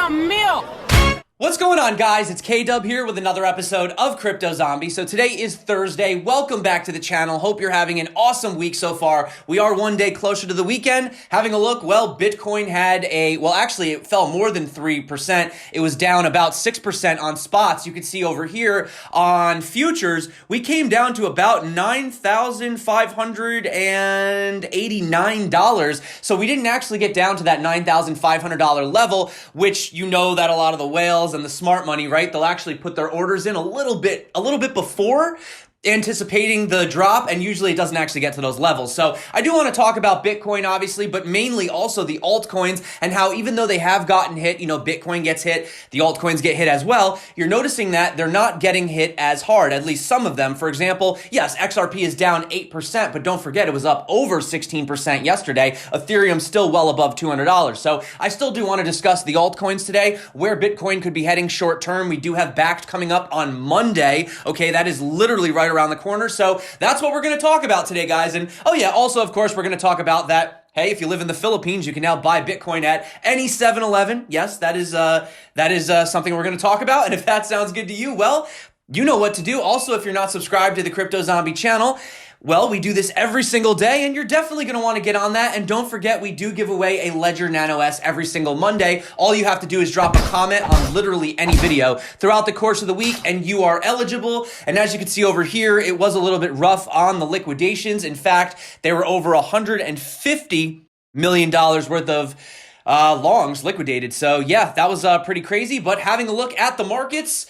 some milk. What's going on, guys? It's K-Dub here with another episode of Crypto Zombie. So today is Thursday. Welcome back to the channel. Hope you're having an awesome week so far. We are one day closer to the weekend. Having a look, well, Bitcoin had actually it fell more than 3%. It was down about 6% on spots. You can see over here on futures, we came down to about $9,589. So we didn't actually get down to that $9,500 level, which you know that a lot of the whales and the smart money, right? They'll actually put their orders in a little bit before anticipating the drop, and usually it doesn't actually get to those levels. So I do want to talk about Bitcoin, obviously, but mainly also the altcoins and how even though they have gotten hit, you know, Bitcoin gets hit, the altcoins get hit as well. You're noticing that they're not getting hit as hard, at least some of them. For example, yes, XRP is down 8%, but don't forget it was up over 16% yesterday. Ethereum still well above $200. So I still do want to discuss the altcoins today, where Bitcoin could be heading short term. We do have Bakkt coming up on Monday. Okay, that is literally right around the corner. So that's what we're going to talk about today, guys. And oh yeah, also, of course, we're going to talk about that. Hey, if you live in the Philippines, you can now buy Bitcoin at any 7-Eleven. Yes, that is something we're going to talk about. And if that sounds good to you, well, you know what to do. Also, if you're not subscribed to the Crypto Zombie channel, well, we do this every single day, and you're definitely going to want to get on that. And don't forget, we do give away a Ledger Nano S every single Monday. All you have to do is drop a comment on literally any video throughout the course of the week, and you are eligible. And as you can see over here, it was a little bit rough on the liquidations. In fact, they were over $150 million worth of longs liquidated. So yeah, that was pretty crazy. But having a look at the markets,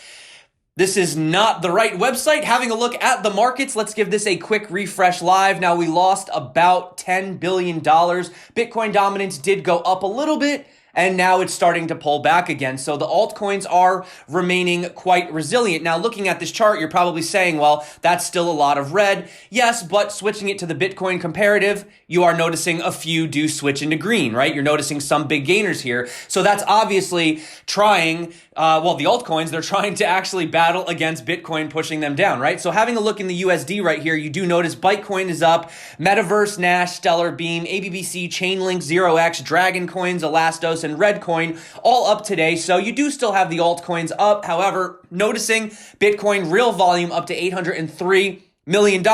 this is not the right website. Having a look at the markets, let's give this a quick refresh live. Now, we lost about $10 billion. Bitcoin dominance did go up a little bit, and now it's starting to pull back again. So the altcoins are remaining quite resilient. Now, looking at this chart, you're probably saying, well, that's still a lot of red. Yes, but switching it to the Bitcoin comparative, you are noticing a few do switch into green, right? You're noticing some big gainers here. So that's obviously trying, the altcoins, they're trying to actually battle against Bitcoin, pushing them down, right? So having a look in the USD right here, you do notice Bytecoin is up, Metaverse, Nash, Stellar, Beam, ABBC, Chainlink, 0x, Dragon Coins, Elastos, and Redcoin all up today. So you do still have the altcoins up. However, noticing Bitcoin real volume up to $803 million,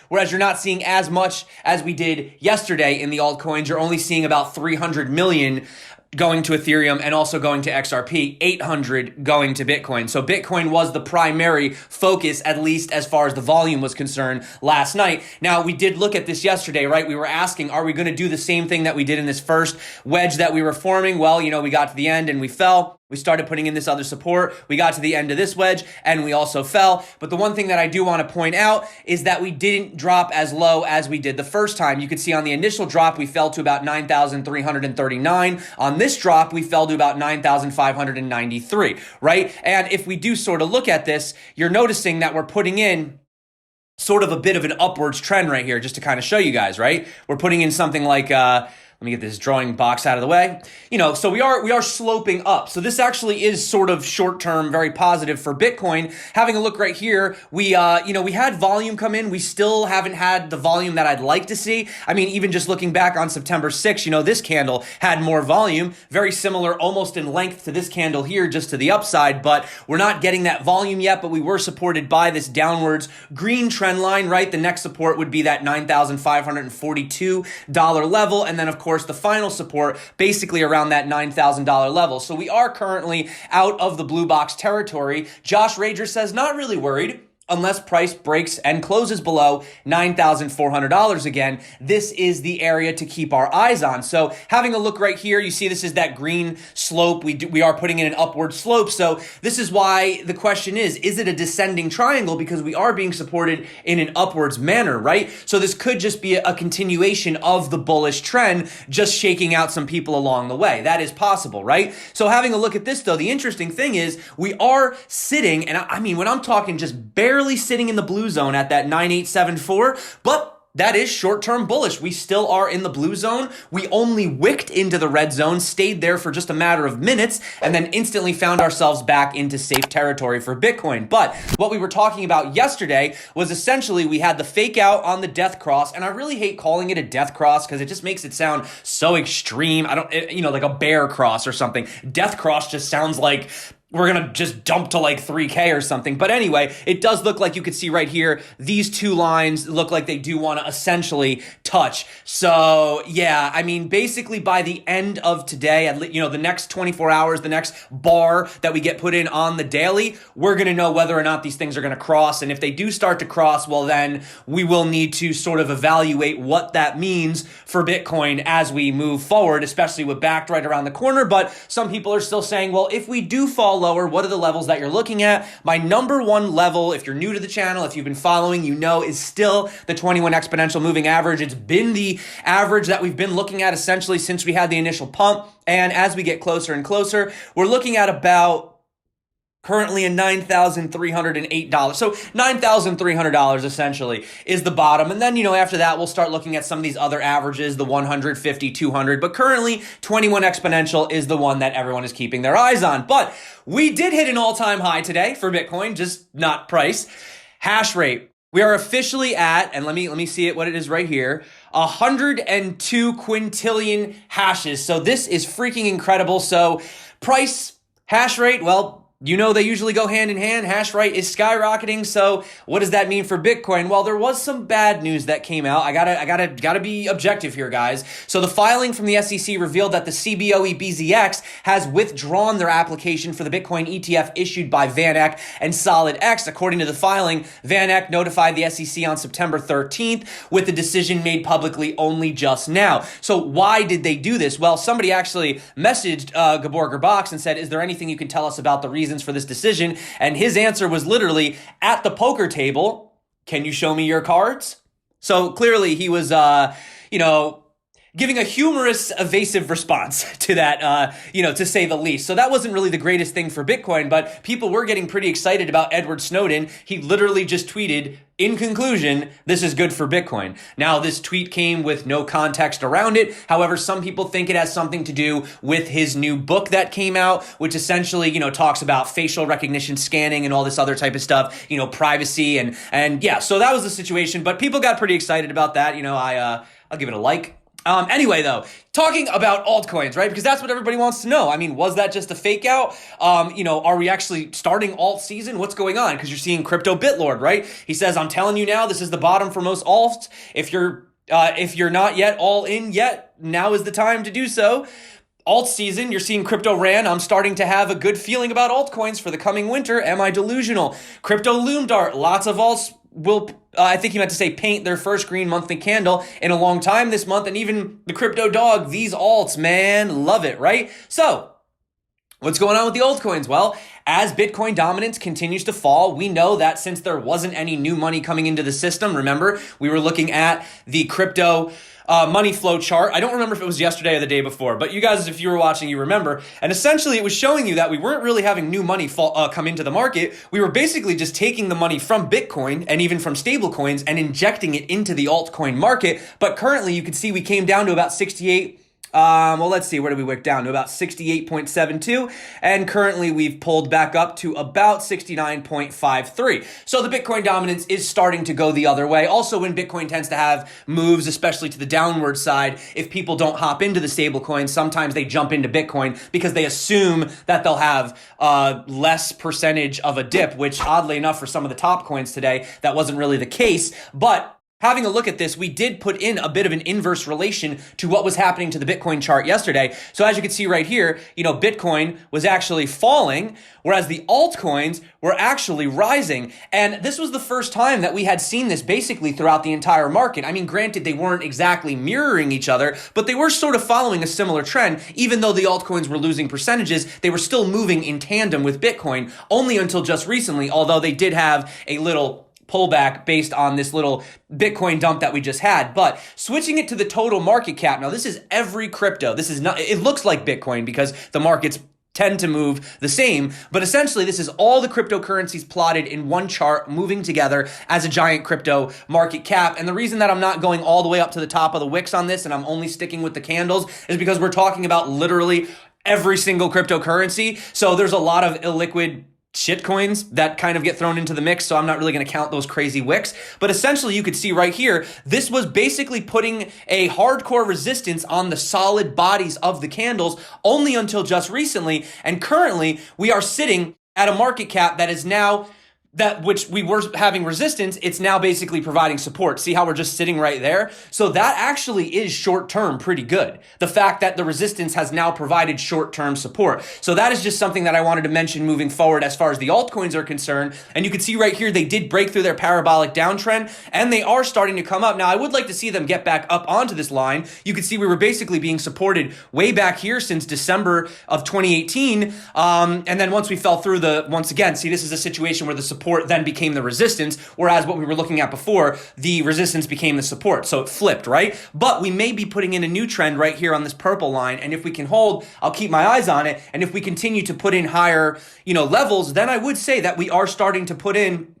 whereas you're not seeing as much as we did yesterday in the altcoins. You're only seeing about 300 million going to Ethereum and also going to XRP, 800 going to Bitcoin. So Bitcoin was the primary focus, at least as far as the volume was concerned last night. Now, we did look at this yesterday, right? We were asking, are we going to do the same thing that we did in this first wedge that we were forming? Well, you know, we got to the end and we fell. We started putting in this other support. We got to the end of this wedge and we also fell. But the one thing that I do want to point out is that we didn't drop as low as we did the first time. You could see on the initial drop, we fell to about 9,339. On this drop, we fell to about 9,593, right? And if we do sort of look at this, you're noticing that we're putting in sort of a bit of an upwards trend right here, just to kind of show you guys, right? We're putting in something like, let me get this drawing box out of the way. You know, so we are sloping up. So this actually is sort of short-term, very positive for Bitcoin. Having a look right here, we had volume come in. We still haven't had the volume that I'd like to see. I mean, even just looking back on September 6th, you know, this candle had more volume, very similar almost in length to this candle here, just to the upside, but we're not getting that volume yet, but we were supported by this downwards green trend line, right? The next support would be that $9,542 level. And then, of course, the final support basically around that $9,000 level. So we are currently out of the blue box territory. Josh Rager says, not really worried. Unless price breaks and closes below $9,400 again, this is the area to keep our eyes on. So having a look right here, you see this is that green slope. We are putting in an upward slope. So this is why the question is it a descending triangle? Because we are being supported in an upwards manner, right? So this could just be a continuation of the bullish trend, just shaking out some people along the way. That is possible, right? So having a look at this though, the interesting thing is we are sitting, and I mean, when I'm talking just barely sitting in the blue zone at that 9874, but that is short-term bullish. We still are in the blue zone. We only wicked into the red zone, stayed there for just a matter of minutes, and then instantly found ourselves back into safe territory for Bitcoin. But what we were talking about yesterday was essentially we had the fake out on the death cross, and I really hate calling it a death cross because it just makes it sound so extreme. Like a bear cross or something. Death cross just sounds like we're going to just dump to like 3K or something. But anyway, it does look like you could see right here, these two lines look like they do want to essentially touch. So yeah, I mean, basically by the end of today, the next 24 hours, the next bar that we get put in on the daily, we're going to know whether or not these things are going to cross. And if they do start to cross, well, then we will need to sort of evaluate what that means for Bitcoin as we move forward, especially with Bakkt right around the corner. But some people are still saying, well, if we do fall lower, what are the levels that you're looking at? My number one level, if you're new to the channel, if you've been following, you know, is still the 21 exponential moving average. It's been the average that we've been looking at essentially since we had the initial pump. And as we get closer and closer, we're looking at about currently in $9,308. So $9,300 essentially is the bottom. And then, after that, we'll start looking at some of these other averages, the 150, 200. But currently, 21 exponential is the one that everyone is keeping their eyes on. But we did hit an all-time high today for Bitcoin, just not price. Hash rate. We are officially at, and let me see what it is right here, 102 quintillion hashes. So this is freaking incredible. So price, hash rate, well, they usually go hand in hand. Hash rate is skyrocketing. So what does that mean for Bitcoin? Well, there was some bad news that came out. I gotta be objective here, guys. So the filing from the SEC revealed that the CBOE BZX has withdrawn their application for the Bitcoin ETF issued by VanEck and SolidX. According to the filing, VanEck notified the SEC on September 13th with the decision made publicly only just now. So why did they do this? Well, somebody actually messaged Gabor Gurbax and said, is there anything you can tell us about the reasons for this decision? And his answer was literally, at the poker table, can you show me your cards? So clearly he was, giving a humorous, evasive response to that, to say the least. So that wasn't really the greatest thing for Bitcoin, but people were getting pretty excited about Edward Snowden. He literally just tweeted, in conclusion, this is good for Bitcoin. Now, this tweet came with no context around it. However, some people think it has something to do with his new book that came out, which essentially, talks about facial recognition scanning and all this other type of stuff, privacy and yeah, so that was the situation, but people got pretty excited about that. I'll give it a like. Anyway, though, talking about altcoins, right? Because that's what everybody wants to know. I mean, was that just a fake out? Are we actually starting alt season? What's going on? Because you're seeing Crypto Bitlord, right? He says, I'm telling you now, this is the bottom for most alts. If you're not yet all in yet, now is the time to do so. Alt season, you're seeing Crypto Ran. I'm starting to have a good feeling about altcoins for the coming winter. Am I delusional? Crypto Loom Dart, lots of alts will, I think he meant to say, paint their first green monthly candle in a long time this month. And even the Crypto Dog, these alts, man, love it, right? So what's going on with the altcoins? Well, as Bitcoin dominance continues to fall, we know that since there wasn't any new money coming into the system, remember, we were looking at the crypto money flow chart. I don't remember if it was yesterday or the day before, but you guys, if you were watching, you remember. And essentially, it was showing you that we weren't really having new money come into the market. We were basically just taking the money from Bitcoin and even from stable coins and injecting it into the altcoin market. But currently, you can see we came down to about 68. Let's see, where did we wick down to? About 68.72, and currently we've pulled back up to about 69.53. So the Bitcoin dominance is starting to go the other way. Also, when Bitcoin tends to have moves, especially to the downward side, if people don't hop into the stable coins, sometimes they jump into Bitcoin because they assume that they'll have less percentage of a dip, which oddly enough for some of the top coins today, that wasn't really the case. But having a look at this, we did put in a bit of an inverse relation to what was happening to the Bitcoin chart yesterday. So as you can see right here, Bitcoin was actually falling, whereas the altcoins were actually rising. And this was the first time that we had seen this basically throughout the entire market. I mean, granted, they weren't exactly mirroring each other, but they were sort of following a similar trend. Even though the altcoins were losing percentages, they were still moving in tandem with Bitcoin, only until just recently, although they did have a little pullback based on this little Bitcoin dump that we just had. But switching it to the total market cap, now this is every crypto. This is not, it looks like Bitcoin because the market's tend to move the same. But essentially, this is all the cryptocurrencies plotted in one chart, moving together as a giant crypto market cap. And the reason that I'm not going all the way up to the top of the wicks on this and I'm only sticking with the candles is because we're talking about literally every single cryptocurrency. So there's a lot of illiquid shitcoins that kind of get thrown into the mix, so I'm not really going to count those crazy wicks. But essentially, you could see right here, this was basically putting a hardcore resistance on the solid bodies of the candles only until just recently. And currently, we are sitting at a market cap that is now that which we were having resistance, it's now basically providing support. See how we're just sitting right there? So that actually is short-term pretty good. The fact that the resistance has now provided short-term support. So that is just something that I wanted to mention moving forward as far as the altcoins are concerned. And you can see right here, they did break through their parabolic downtrend and they are starting to come up. Now, I would like to see them get back up onto this line. You can see we were basically being supported way back here since December of 2018. And then once we fell through once again, see, this is a situation where the support then became the resistance, whereas what we were looking at before, the resistance became the support. So it flipped, right? But we may be putting in a new trend right here on this purple line. And if we can hold, I'll keep my eyes on it. And if we continue to put in higher, levels, then I would say that we are starting to put in,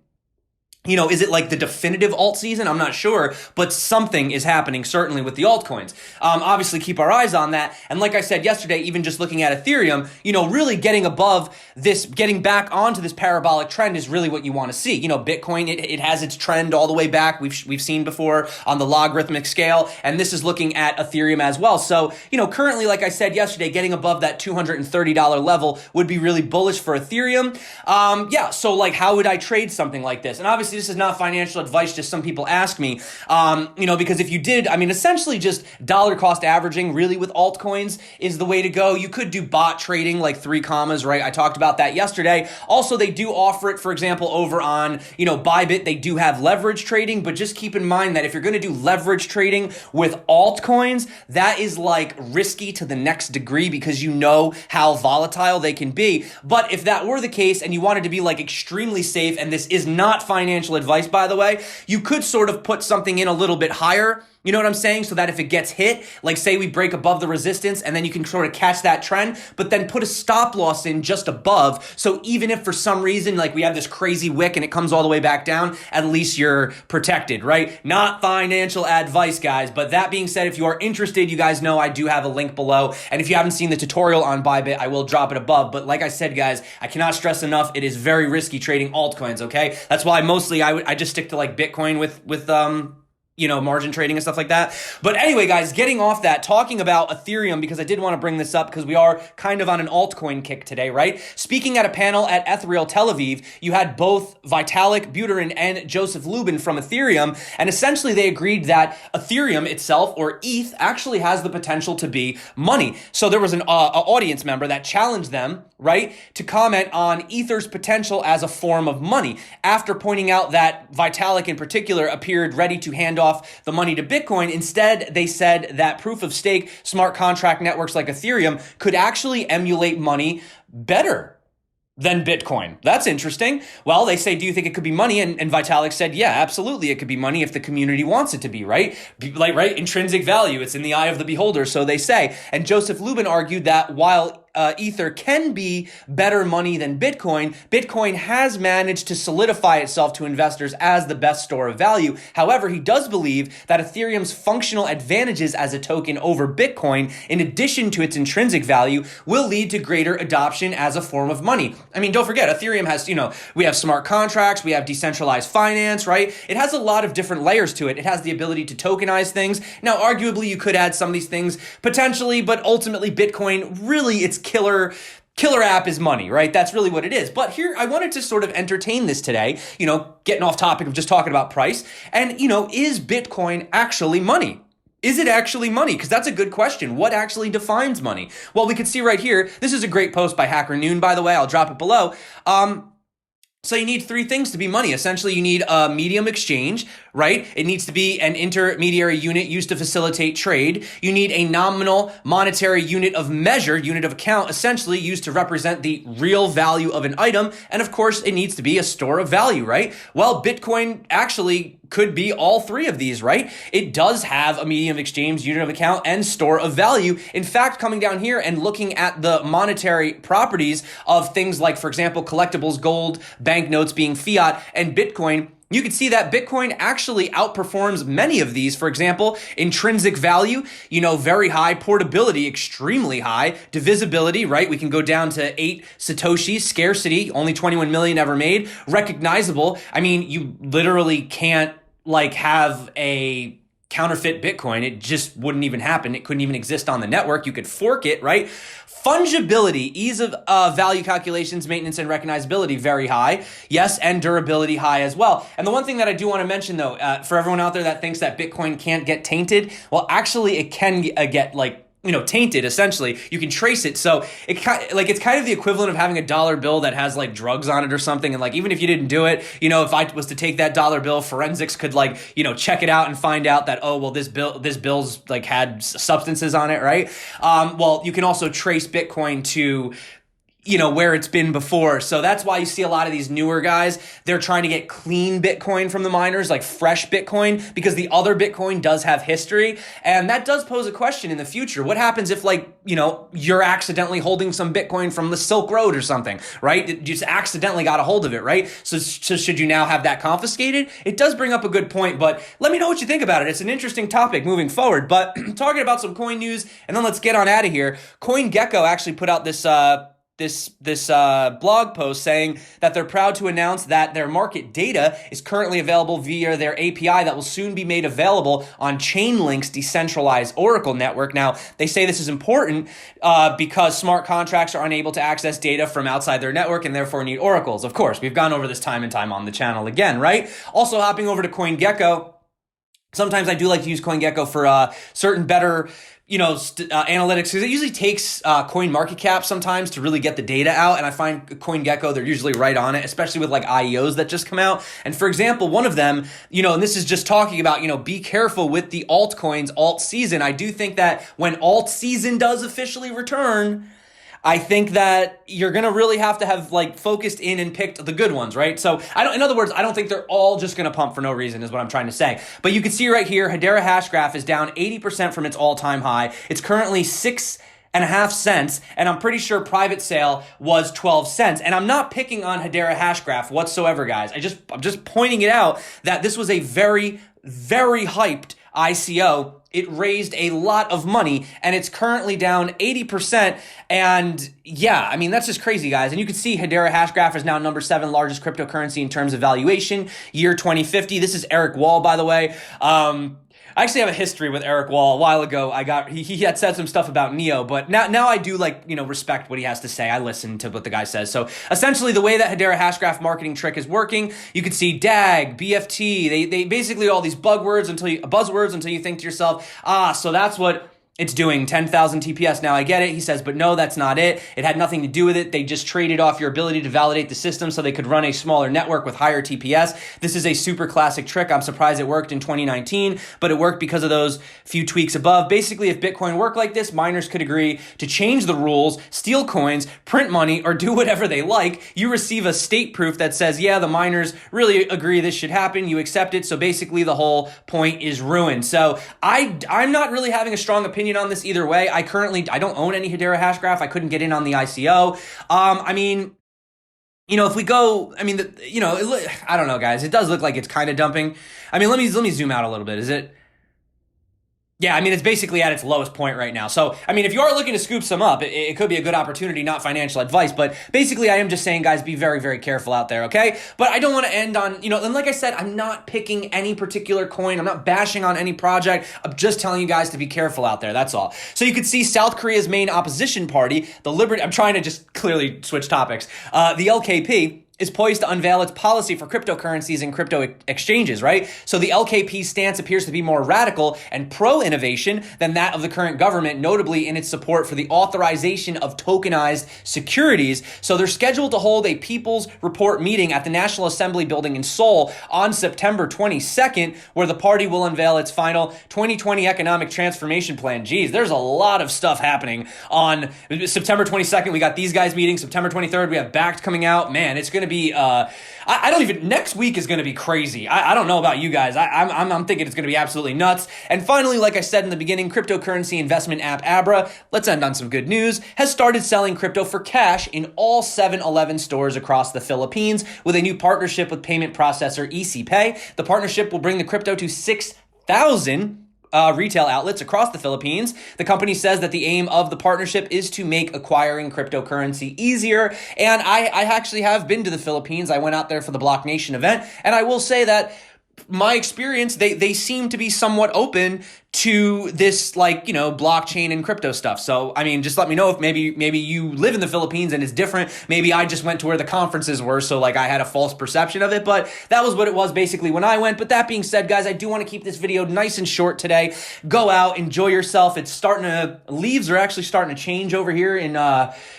is it like the definitive alt season? I'm not sure, but something is happening certainly with the altcoins. Obviously keep our eyes on that. And like I said yesterday, even just looking at Ethereum, really getting above this, getting back onto this parabolic trend is really what you want to see. Bitcoin, it has its trend all the way back. We've seen before on the logarithmic scale, and this is looking at Ethereum as well. So, currently, like I said yesterday, getting above that $230 level would be really bullish for Ethereum. So like how would I trade something like this? And obviously this is not financial advice, just some people ask me, because if you did, essentially just dollar cost averaging really with altcoins is the way to go. You could do bot trading like 3 commas, right? I talked about that yesterday. Also, they do offer it, for example, over on, Bybit, they do have leverage trading, but just keep in mind that if you're going to do leverage trading with altcoins, that is like risky to the next degree because you know how volatile they can be. But if that were the case and you wanted to be like extremely safe, and this is not financial advice, by the way, you could sort of put something in a little bit higher. You know what I'm saying? So that if it gets hit, like say we break above the resistance and then you can sort of catch that trend, but then put a stop loss in just above. So even if for some reason, like we have this crazy wick and it comes all the way back down, at least you're protected, right? Not financial advice, guys. But that being said, if you are interested, you guys know I do have a link below. And if you haven't seen the tutorial on Bybit, I will drop it above. But like I said, guys, I cannot stress enough, it is very risky trading altcoins, okay? That's why mostly I just stick to like Bitcoin with margin trading and stuff like that. But anyway, guys, getting off that, talking about Ethereum, because I did want to bring this up because we are kind of on an altcoin kick today, right? Speaking at a panel at Ethereum Tel Aviv, you had both Vitalik Buterin and Joseph Lubin from Ethereum, and essentially they agreed that Ethereum itself, or ETH, actually has the potential to be money. So there was an audience member that challenged them, right, to comment on Ether's potential as a form of money, after pointing out that Vitalik in particular appeared ready to hand off the money to Bitcoin. Instead, they said that proof of stake smart contract networks like Ethereum could actually emulate money better than Bitcoin. That's interesting. Well, they say, do you think it could be money? And Vitalik said, yeah, absolutely. It could be money if the community wants it to be, right? Right? Intrinsic value. It's in the eye of the beholder, so they say. And Joseph Lubin argued that while Ether can be better money than Bitcoin, Bitcoin has managed to solidify itself to investors as the best store of value. However, he does believe that Ethereum's functional advantages as a token over Bitcoin, in addition to its intrinsic value, will lead to greater adoption as a form of money. Don't forget, Ethereum has, we have smart contracts, we have decentralized finance, right? It has a lot of different layers to it. It has the ability to tokenize things. Now, arguably, you could add some of these things potentially, but ultimately, Bitcoin really, it's killer app is money, right? That's really what it is. But here, I wanted to sort of entertain this today, getting off topic of just talking about price. And, is Bitcoin actually money? Is it actually money? Because that's a good question. What actually defines money? Well, we can see right here, this is a great post by Hacker Noon, by the way. I'll drop it below. So you need three things to be money. Essentially, you need a medium exchange, right? It needs to be an intermediary unit used to facilitate trade. You need a nominal monetary unit of measure, unit of account, essentially used to represent the real value of an item. And of course, it needs to be a store of value, right? Well, Bitcoin actually could be all three of these, right? It does have a medium of exchange, unit of account, and store of value. In fact, coming down here and looking at the monetary properties of things like, for example, collectibles, gold, banknotes being fiat, and Bitcoin, you can see that Bitcoin actually outperforms many of these. For example, intrinsic value, very high, portability, extremely high, divisibility, right? We can go down to 8 Satoshis, scarcity, only 21 million ever made, recognizable. I mean, you literally can't have a counterfeit Bitcoin. It just wouldn't even happen. It couldn't even exist on the network. You could fork it, right? Fungibility, ease of value calculations, maintenance, and recognizability, very high. Yes, and durability high as well. And the one thing that I do want to mention, though, for everyone out there that thinks that Bitcoin can't get tainted, well, actually, it can get tainted. Essentially, you can trace it. So it's kind of the equivalent of having a dollar bill that has drugs on it or something. And even if you didn't do it, if I was to take that dollar bill, forensics could check it out and find out that, oh, well, this bill's had substances on it, right? Well, you can also trace Bitcoin to where it's been before. So that's why you see a lot of these newer guys, they're trying to get clean Bitcoin from the miners, like fresh Bitcoin, because the other Bitcoin does have history. And that does pose a question in the future. What happens if you're accidentally holding some Bitcoin from the Silk Road or something, right? You just accidentally got a hold of it, right? So should you now have that confiscated? It does bring up a good point, but let me know what you think about it. It's an interesting topic moving forward, but talking about some coin news, and then let's get on out of here. CoinGecko actually put out this blog post saying that they're proud to announce that their market data is currently available via their API that will soon be made available on ChainLink's decentralized Oracle network. Now, they say this is important because smart contracts are unable to access data from outside their network and therefore need oracles. Of course, we've gone over this time and time on the channel again, right? Also, hopping over to CoinGecko, sometimes I do like to use CoinGecko for certain better analytics, because it usually takes coin market cap sometimes to really get the data out. And I find CoinGecko, they're usually right on it, especially with IEOs that just come out. And for example, one of them, and this is just talking about, be careful with the altcoins, alt season. I do think that when alt season does officially return, I think that you're going to really have to have focused in and picked the good ones, right? So in other words, I don't think they're all just going to pump for no reason is what I'm trying to say. But you can see right here, Hedera Hashgraph is down 80% from its all-time high. It's currently 6.5 cents, and I'm pretty sure private sale was 12 cents. And I'm not picking on Hedera Hashgraph whatsoever, guys. I'm just pointing it out that this was a very, very hyped ICO. It raised a lot of money, and it's currently down 80%. And yeah, I mean, that's just crazy, guys. And you can see Hedera Hashgraph is now number 7 largest cryptocurrency in terms of valuation, year 2050. This is Eric Wall, by the way. I actually have a history with Eric Wall. A while ago, he had said some stuff about Neo, but now I do respect what he has to say. I listen to what the guy says. So essentially, the way that Hedera Hashgraph marketing trick is working, you can see DAG, BFT. They basically all these buzzwords until you think to yourself, so that's what it's doing. 10,000 TPS. Now I get it. He says, but no, that's not it. It had nothing to do with it. They just traded off your ability to validate the system so they could run a smaller network with higher TPS. This is a super classic trick. I'm surprised it worked in 2019, but it worked because of those few tweaks above. Basically, if Bitcoin worked like this, miners could agree to change the rules, steal coins, print money, or do whatever they like. You receive a state proof that says, yeah, the miners really agree this should happen. You accept it. So basically the whole point is ruined. So I'm not really having a strong opinion on this either way. I don't own any Hedera Hashgraph. I couldn't get in on the ICO. If we go, I don't know, guys. It does look like it's kind of dumping. Let me zoom out a little bit. Is it? Yeah, it's basically at its lowest point right now. So, if you are looking to scoop some up, it could be a good opportunity, not financial advice. But basically, I am just saying, guys, be very, very careful out there, okay? But I don't want to end on, and like I said, I'm not picking any particular coin. I'm not bashing on any project. I'm just telling you guys to be careful out there. That's all. So you could see South Korea's main opposition party, the Liberty, I'm trying to just clearly switch topics. The LKP, is poised to unveil its policy for cryptocurrencies and crypto exchanges, right? So the LKP stance appears to be more radical and pro-innovation than that of the current government, notably in its support for the authorization of tokenized securities. So they're scheduled to hold a People's Report meeting at the National Assembly building in Seoul on September 22nd, where the party will unveil its final 2020 economic transformation plan. Geez, there's a lot of stuff happening on September 22nd. We got these guys meeting. September 23rd, we have Bakkt coming out. Man, it's going to be, I don't even, next week is going to be crazy. I don't know about you guys. I'm thinking it's going to be absolutely nuts. And finally, like I said in the beginning, cryptocurrency investment app Abra, let's end on some good news, has started selling crypto for cash in all 7-Eleven stores across the Philippines with a new partnership with payment processor ECPay. The partnership will bring the crypto to 6,000 retail outlets across the Philippines. The company says that the aim of the partnership is to make acquiring cryptocurrency easier. And I actually have been to the Philippines. I went out there for the Block Nation event. And I will say that my experience, they seem to be somewhat open to this, like, you know, blockchain and crypto stuff. So, I mean, just let me know if maybe you live in the Philippines and it's different. Maybe I just went to where the conferences were, so like I had a false perception of it, but that was what it was basically when I went. But that being said, guys, I do want to keep this video nice and short today. Go out, enjoy yourself. It's leaves are actually starting to change over here in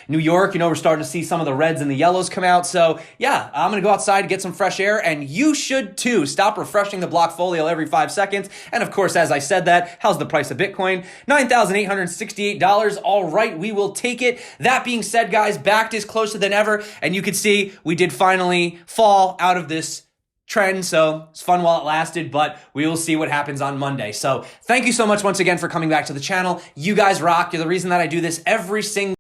New York. You know, we're starting to see some of the reds and the yellows come out. So yeah, I'm going to go outside, get some fresh air, and you should too. Stop refreshing the Blockfolio every 5 seconds. And of course, as I said that, how's the price of Bitcoin? $9,868. All right, we will take it. That being said, guys, Bakkt is closer than ever. And you can see we did finally fall out of this trend. So it's fun while it lasted, but we will see what happens on Monday. So thank you so much once again for coming back to the channel. You guys rock. You're the reason that I do this every single